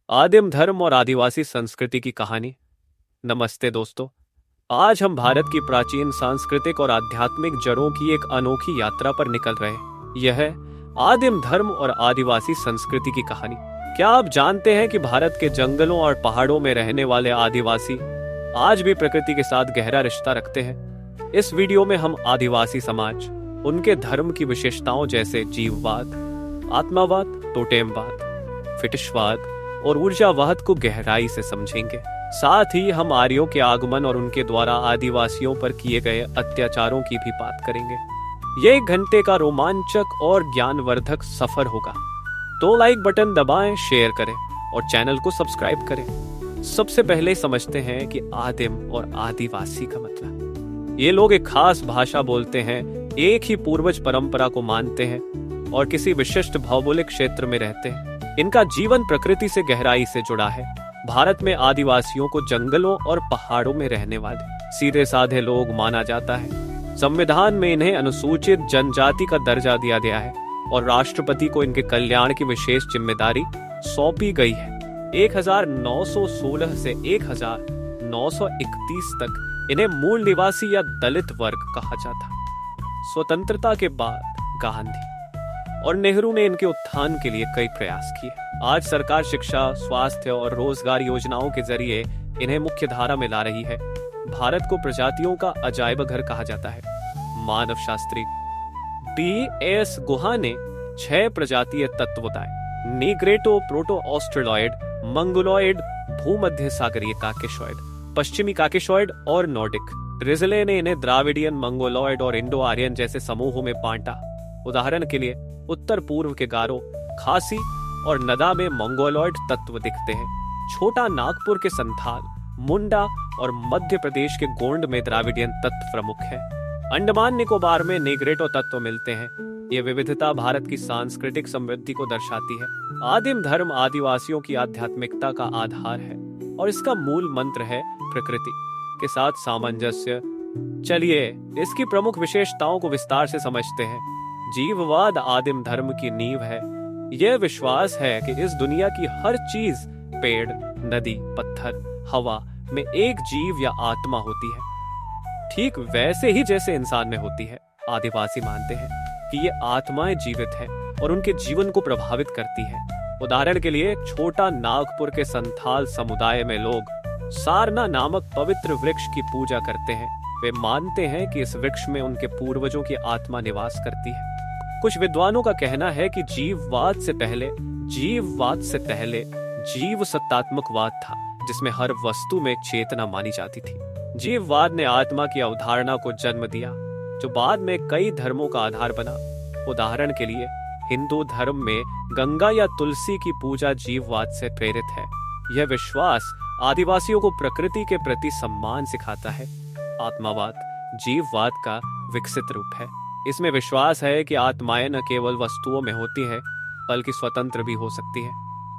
आदिम धर्म और आदिवासी संस्कृति की कहानी। नमस्ते दोस्तों, आज हम भारत की प्राचीन सांस्कृतिक और आध्यात्मिक जड़ों की एक अनोखी यात्रा पर निकल रहे हैं। यह है आदिम धर्म और आदिवासी संस्कृति की कहानी। क्या आप जानते हैं कि भारत के जंगलों और पहाड़ों में रहने वाले आदिवासी आज भी प्रकृति के साथ गहरा रिश्ता रखते हैं? इस वीडियो में हम आदिवासी समाज, उनके धर्म की विशेषताओं जैसे जीववाद, आत्मावाद, टोटेमवाद, फिटिशवाद और ऊर्जावाद को गहराई से समझेंगे। साथ ही हम आर्यों के आगमन और उनके द्वारा आदिवासियों पर किए गए अत्याचारों की भी बात करेंगे। ये 1 घंटे का रोमांचक और ज्ञानवर्धक सफर होगा। तो लाइक बटन दबाएं, शेयर करें और चैनल को सब्सक्राइब करें। सबसे पहले समझते हैं कि आदिम और आदिवासी का मतलब। ये लोग एक खास भाषा बोलते हैं, एक ही पूर्वज परंपरा को मानते हैं और किसी विशिष्ट भौगोलिक क्षेत्र में रहते हैं। इनका जीवन प्रकृति से गहराई से जुड़ा है। भारत में आदिवासियों को जंगलों और पहाड़ों में रहने वाले सीधे साधे लोग माना जाता है। संविधान में इन्हें अनुसूचित जनजाति का दर्जा दिया गया है और राष्ट्रपति को इनके कल्याण की विशेष जिम्मेदारी सौंपी गई है। 1916 से 1931 तक इन्हें मूल निवासी या दलित वर्ग कहा जाता। स्वतंत्रता के बाद गांधी और नेहरू ने इनके उत्थान के लिए कई प्रयास किए। आज सरकार शिक्षा, स्वास्थ्य और रोजगार योजनाओं के जरिए इन्हें मुख्य धारा में ला रही है। भारत को प्रजातियों का अजायब घर कहा जाता है। मानव शास्त्री D.S. गुहा ने 6 प्रजातीय तत्व बताए: नीग्रेटो, प्रोटो ऑस्ट्रेलॉयड, मंगोलॉयड, भूमध्य सागरीय काकेशॉयड, पश्चिमी काकेशॉयड और नॉर्डिक। रिजले ने इन्हें द्राविडियन, मंगोलॉयड और इंडो आर्यन जैसे समूहों में बांटा। उदाहरण के लिए उत्तर पूर्व के गारो, खासी और नदा में मंगोलॉयड तत्व दिखते हैं। छोटा नागपुर के संथाल, मुंडा और मध्य प्रदेश के गोंड में द्राविडियन तत्व प्रमुख है। अंडमान निकोबार में नेग्रेटो तत्व मिलते हैं। ये विविधता भारत की सांस्कृतिक समृद्धि को दर्शाती है। आदिम धर्म आदिवासियों की आध्यात्मिकता का आधार है और इसका मूल मंत्र है प्रकृति के साथ सामंजस्य। चलिए इसकी प्रमुख विशेषताओं को विस्तार से समझते हैं। जीववाद आदिम धर्म की नींव है। यह विश्वास है कि इस दुनिया की हर चीज, पेड़, नदी, पत्थर, हवा में एक जीव या आत्मा होती है, ठीक वैसे ही जैसे इंसान में होती है। आदिवासी मानते हैं कि ये आत्माएं जीवित हैं और उनके जीवन को प्रभावित करती हैं। उदाहरण के लिए छोटा नागपुर के संथाल समुदाय में लोग सारना नामक पवित्र वृक्ष की पूजा करते हैं। वे मानते हैं कि इस वृक्ष में उनके पूर्वजों की आत्मा निवास करती है। कुछ विद्वानों का कहना है कि जीववाद से पहले जीव सत्तात्मकवाद था, जिसमें हर वस्तु में चेतना मानी जाती थी। जीववाद ने आत्मा की अवधारणा को जन्म दिया, जो बाद में कई धर्मों का आधार बना। उदाहरण के लिए हिंदू धर्म में गंगा या तुलसी की पूजा जीववाद से प्रेरित है। यह विश्वास आदिवासियों को प्रकृति के प्रति सम्मान सिखाता है। आत्मावाद जीववाद का विकसित रूप है। इसमें विश्वास है कि आत्माएं न केवल वस्तुओं में होती हैं, बल्कि स्वतंत्र भी हो सकती हैं।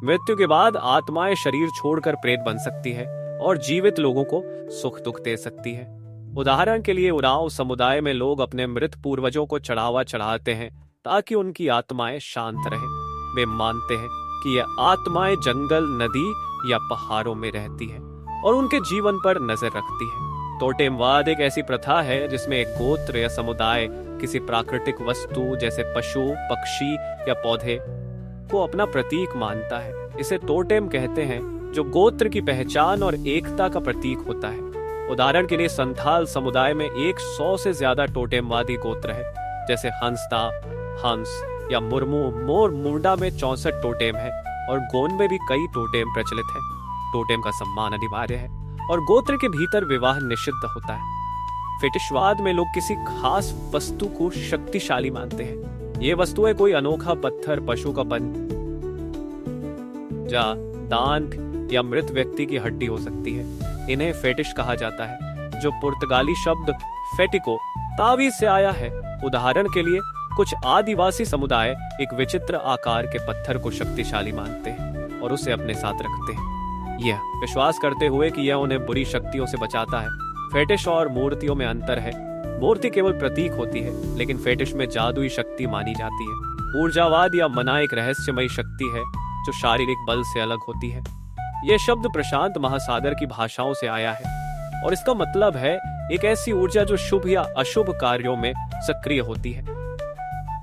मृत्यु के बाद आत्माएं शरीर छोड़कर प्रेत बन सकती है और जीवित लोगों को सुख दुख दे सकती है। उदाहरण के लिए उरांव समुदाय में लोग अपने मृत पूर्वजों को चढ़ावा चढ़ाते हैं ताकि उनकी आत्माएं शांत रहें। वे मानते हैं कि यह आत्माएं जंगल, नदी या पहाड़ों में रहती हैं और उनके जीवन पर नजर रखती हैं। टोटेमवाद एक ऐसी प्रथा है जिसमें एक गोत्र या समुदाय किसी प्राकृतिक वस्तु जैसे पशु, पक्षी या पौधे को अपना प्रतीक मानता है। इसे टोटेम कहते हैं, जो गोत्र की पहचान और एकता का प्रतीक होता है। उदाहरण के लिए संथाल समुदाय में 100 से ज्यादा टोटेमवादी गोत्र है, जैसे हंसदा, हंस या मुर्मू मोर। मुंडा में 64 टोटेम है और गोंड में भी कई टोटेम प्रचलित है। टोटेम का सम्मान अनिवार्य है और गोत्र के भीतर विवाह निषिद्ध होता है। फेटिशवाद में लोग किसी खास वस्तु को शक्तिशाली मानते हैं। ये वस्तुएं कोई अनोखा पत्थर, पशु का पंजा, दांत या मृत व्यक्ति की हड्डी हो सकती है। इन्हें फेटिश कहा जाता है, जो पुर्तगाली शब्द फेटिको, तावीज से आया है। उदाहरण के लिए कुछ आदिवासी समुदाय एक विचित्र आकार के पत्थर को शक्तिशाली मानते हैं और उसे अपने साथ रखते हैं, यह विश्वास करते हुए कि यह उन्हें बुरी शक्तियों से बचाता है। फेटिश और मूर्तियों में अंतर है। मूर्ति केवल प्रतीक होती है, लेकिन फेटिश में जादुई शक्ति मानी जाती है। ऊर्जावाद या मना एक रहस्यमयी शक्ति है जो शारीरिक बल से अलग होती है। यह शब्द प्रशांत महासागर की भाषाओं से आया है और इसका मतलब है एक ऐसी ऊर्जा जो शुभ या अशुभ कार्यों में सक्रिय होती है।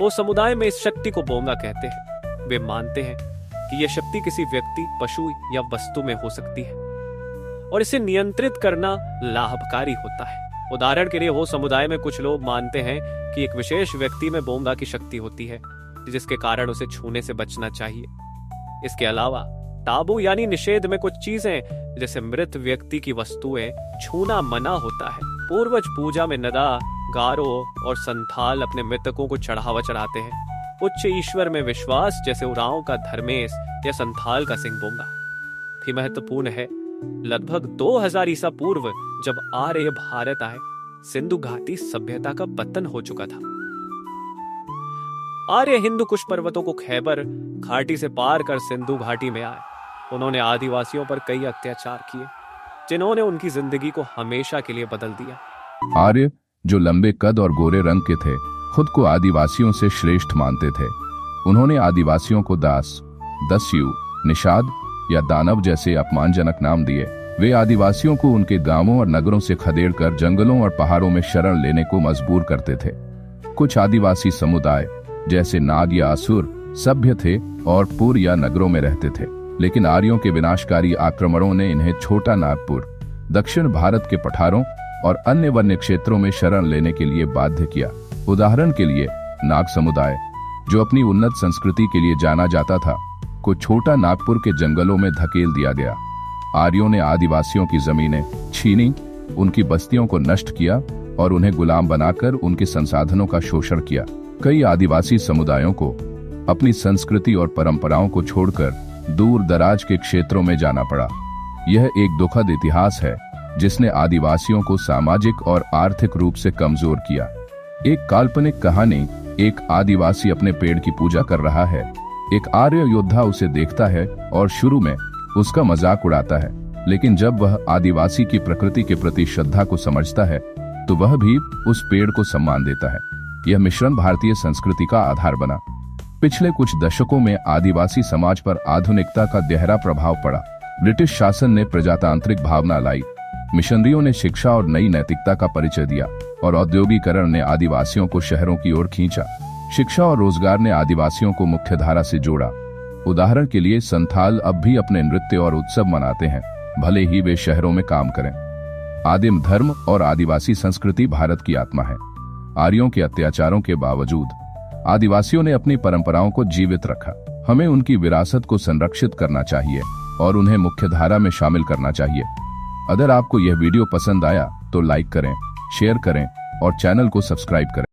वो समुदाय में इस शक्ति को बोंगा कहते हैं। वे मानते हैं कि यह शक्ति किसी व्यक्ति, पशु या वस्तु में हो सकती है और इसे नियंत्रित करना लाभकारी होता है। उदाहरण के लिए वो समुदाय में कुछ लोग मानते हैं कि एक विशेष व्यक्ति में बोंगा की शक्ति होती है जिसके कारण उसे छूने से बचना चाहिए। इसके अलावा ताबू यानी निषेध में कुछ चीजें जैसे मृत व्यक्ति की वस्तुएं छूना मना होता है। पूर्वज पूजा में नदा, गारो और संथाल अपने मृतकों को चढ़ावा चढ़ाते हैं। उच्च ईश्वर में विश्वास जैसे उरांव का धर्मेश या संथाल का सिंह बोंगा भी महत्वपूर्ण है। लगभग 2000 ईसा पूर्व जब आर्य भारत आए, सिंधु घाटी सभ्यता का पतन हो चुका था। आर्य हिंदू कुश पर्वतों को खैबर घाटी से पार कर सिंधु घाटी में आए। उन्होंने आदिवासियों पर कई अत्याचार किए जिन्होंने उनकी जिंदगी को हमेशा के लिए बदल दिया। आर्य, जो लंबे कद और गोरे रंग के थे, खुद को आदिवासियों से श्रेष्ठ मानते थे। उन्होंने आदिवासियों को दास, दस्यु, निषाद या दानव जैसे अपमानजनक नाम दिए। वे आदिवासियों को उनके गांवों और नगरों से खदेड़कर जंगलों और पहाड़ों में शरण लेने को मजबूर करते थे। कुछ आदिवासी समुदाय जैसे नाग या असुर सभ्य थे और पुर या नगरों में रहते थे, लेकिन आर्यों के विनाशकारी आक्रमणों ने इन्हें छोटा नागपुर, दक्षिण भारत के पठारों और अन्य वन्य क्षेत्रों में शरण लेने के लिए बाध्य किया। उदाहरण के लिए नाग समुदाय, जो अपनी उन्नत संस्कृति के लिए जाना जाता था, को छोटा नागपुर के जंगलों में धकेल दिया गया। आर्यों ने आदिवासियों की जमीनें छीनी, उनकी बस्तियों को नष्ट किया और उन्हें गुलाम बनाकर उनके संसाधनों का शोषण किया। कई आदिवासी समुदायों को अपनी संस्कृति और परंपराओं को छोड़कर दूर दराज के क्षेत्रों में जाना पड़ा। यह एक दुखद इतिहास है जिसने आदिवासियों को सामाजिक और आर्थिक रूप से कमजोर किया। एक काल्पनिक कहानी, एक आदिवासी अपने पेड़ की पूजा कर रहा है। एक आर्य योद्धा उसे देखता है और शुरू में उसका मजाक उड़ाता है, लेकिन जब वह आदिवासी की प्रकृति के प्रति श्रद्धा को समझता है तो वह भी उस पेड़ को सम्मान देता है। यह मिश्रण भारतीय संस्कृति का आधार बना। पिछले कुछ दशकों में आदिवासी समाज पर आधुनिकता का गहरा प्रभाव पड़ा। ब्रिटिश शासन ने प्रजातांत्रिक भावना लाई, मिशनरियों ने शिक्षा और नई नैतिकता का परिचय दिया और औद्योगिकरण ने आदिवासियों को शहरों की ओर खींचा। शिक्षा और रोजगार ने आदिवासियों को मुख्यधारा से जोड़ा। उदाहरण के लिए संथाल अब भी अपने नृत्य और उत्सव मनाते हैं, भले ही वे शहरों में काम करें। आदिम धर्म और आदिवासी संस्कृति भारत की आत्मा है। आर्यों के अत्याचारों के बावजूद आदिवासियों ने अपनी परंपराओं को जीवित रखा। हमें उनकी विरासत को संरक्षित करना चाहिए और उन्हें मुख्यधारा में शामिल करना चाहिए। अगर आपको यह वीडियो पसंद आया तो लाइक करें, शेयर करें और चैनल को सब्सक्राइब करें।